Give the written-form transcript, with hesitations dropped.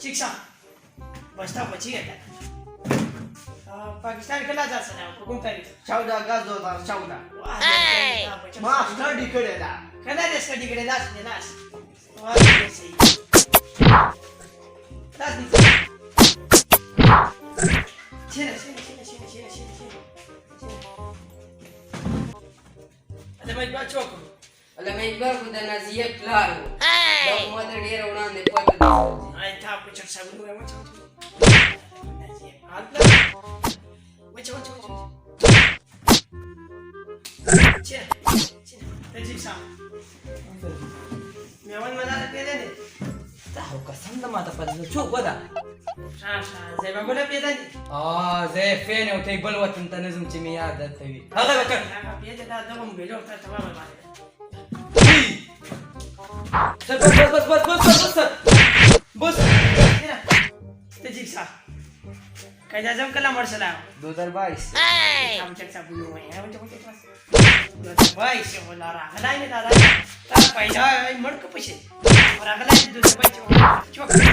शिक्षा बसता बची येतात पाकिस्तान केला जात ना कोण तारीख चौदा गाजवणार 14 मास्टर मास्टर डिकडेला कना देश का डिगडे लास ने लास लास नि छेना ada mai baca aku Olha, mas bago da nazia, claro. Dá uma madeira onde pode dizer. ai tá pucuk sabun gue macam Mewan mana ada peda ni? Tahu kasam dah mata pada cuba dah. Saya bawa peda ni. Ah, zai fene o tei balwa tanta nazum cimi ada tawi. Hala bakar. Peda dah dah membelok tak tahu apa. Bos. Tajik sah. Kaya jam kala marsalah. 2022. Kamu cek sabun gue ya, macam kelas. Baik sih bola rah. Kalau ini dah dah. Tak payah, murka pusing. Orang kalau itu tu baik cuma.